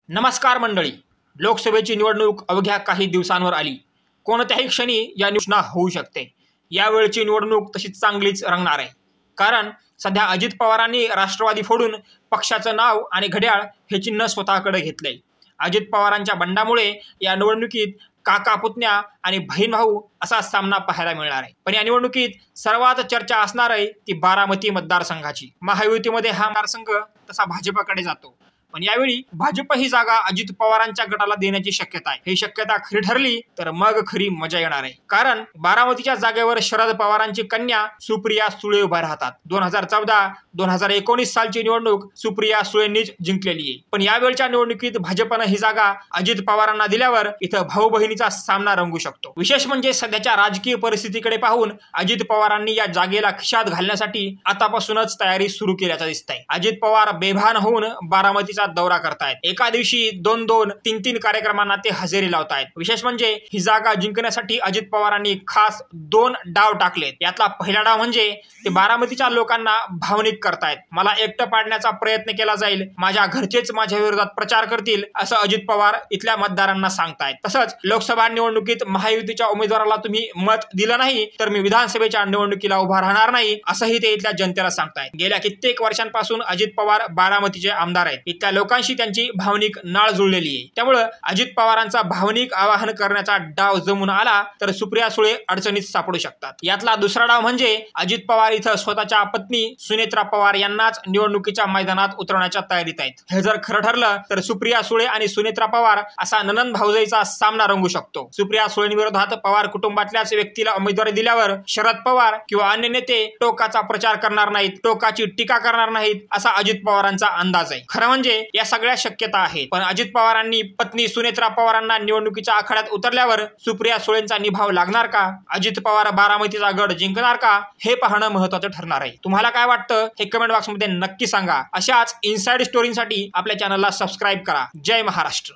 नमस्कार मंडळी, लोकसभेची निवडणूक अवघ्या काही दिवसांवर आली. कोणत्याही क्षणी या घोषणा होऊ शकते. यावेळची निवडणूक तशी चांगलीच रंगणार आहे. कारण सध्या अजित पवारांनी राष्ट्रवादी फोडून पक्षाचं नाव आणि घड्याळ हे चिन्ह स्वतःकडे घेतलंय. अजित पवारांच्या बंडामुळे या निवडणुकीत काका पुतण्या आणि बहीण भाऊ असा सामना पाहायला मिळणार आहे. पण या निवडणुकीत सर्वात चर्चा असणार आहे ती बारामती मतदारसंघाची. महायुतीमध्ये हा मतदारसंघ तसा भाजपकडे जातो. पण यावेळी भाजप ही जागा अजित पवारांच्या गटाला देण्याची शक्यता आहे. ही शक्यता खरी ठरली तर मग खरी मजा येणार आहे. कारण बारामतीच्या जागेवर शरद पवारांची कन्या सुप्रिया सुळे उभा राहतात. 2014-2019 सालची निवडणूक सुप्रिया सुळेंनीच जिंकलेली आहे. पण यावेळच्या निवडणुकीत भाजपनं ही जागा अजित पवारांना दिल्यावर इथं भाऊ बहिणीचा सामना रंगू शकतो. विशेष म्हणजे सध्याच्या राजकीय परिस्थितीकडे पाहून अजित पवारांनी या जागेला खिशात घालण्यासाठी आतापासूनच तयारी सुरू केल्याचं दिसतंय. अजित पवार बेभान होऊन बारामतीचा दौरा करतायत. एका दिवशी 2-2, 3-3 कार्यक्रमांना ते हजेरी लावतायत. विशेष म्हणजे ही जागा जिंकण्यासाठी अजित पवारांनी खास 2 डाव टाकलेत. यातला पहिला डाव म्हणजे ते बारामतीच्या लोकांना भावनिक करतायत. मला एकटं पाडण्याचा प्रयत्न केला जाईल, माझ्या घरचेच माझ्या विरोधात प्रचार करतील असं अजित पवार इथल्या मतदारांना सांगतायत. तसंच लोकसभा निवडणुकीत महायुतीच्या उमेदवाराला तुम्ही मत दिलं नाही तर मी विधानसभेच्या निवडणुकीला उभा राहणार नाही असंही ते इथल्या जनतेला सांगतायत. गेल्या कित्येक वर्षांपासून अजित पवार बारामतीचे आमदार आहेत. इथल्या लोकांशी त्यांची भावनिक नाळ जुळलेली आहे. त्यामुळे अजित पवारांचा भावनिक आवाहन करण्याचा डाव जमून आला तर सुप्रिया सुळे अडचणीत सापडू शकतात. यातला दुसरा डाव म्हणजे अजित पवार इथं स्वतःच्या पत्नी सुनेत्रा पवार यांनाच निवडणुकीच्या मैदानात उतरवण्याच्या तयारीत आहेत. हे जर खरं ठरलं तर सुप्रिया सुळे आणि सुनेत्रा पवार असा ननंद भाऊजाईचा सामना रंगू शकतो. सुप्रिया सुळेंविरोधात पवार कुटुंबातल्याच व्यक्तीला उमेदवारी दिल्यावर शरद पवार किंवा अन्य नेते टोकाचा प्रचार करणार नाहीत, टोकाची टीका करणार नाहीत असा अजित पवारांचा अंदाज आहे. खरं म्हणजे या सगळ्या शक्यता आहेत. पण अजित पवारांनी पत्नी सुनेत्रा पवारांना निवडणुकीच्या आखाड्यात उतरल्यावर सुप्रिया सुळेंचा निभाव लागणार का? अजित पवार बारामतीचा गड जिंकणार का? हे पाहणं महत्त्वाचं ठरणार आहे. तुम्हाला काय वाटतं हे कमेंट बॉक्समध्ये नक्की सांगा. अशाच इनसाइड स्टोरीसाठी आपल्या चॅनलला सबस्क्राईब करा. जय महाराष्ट्र.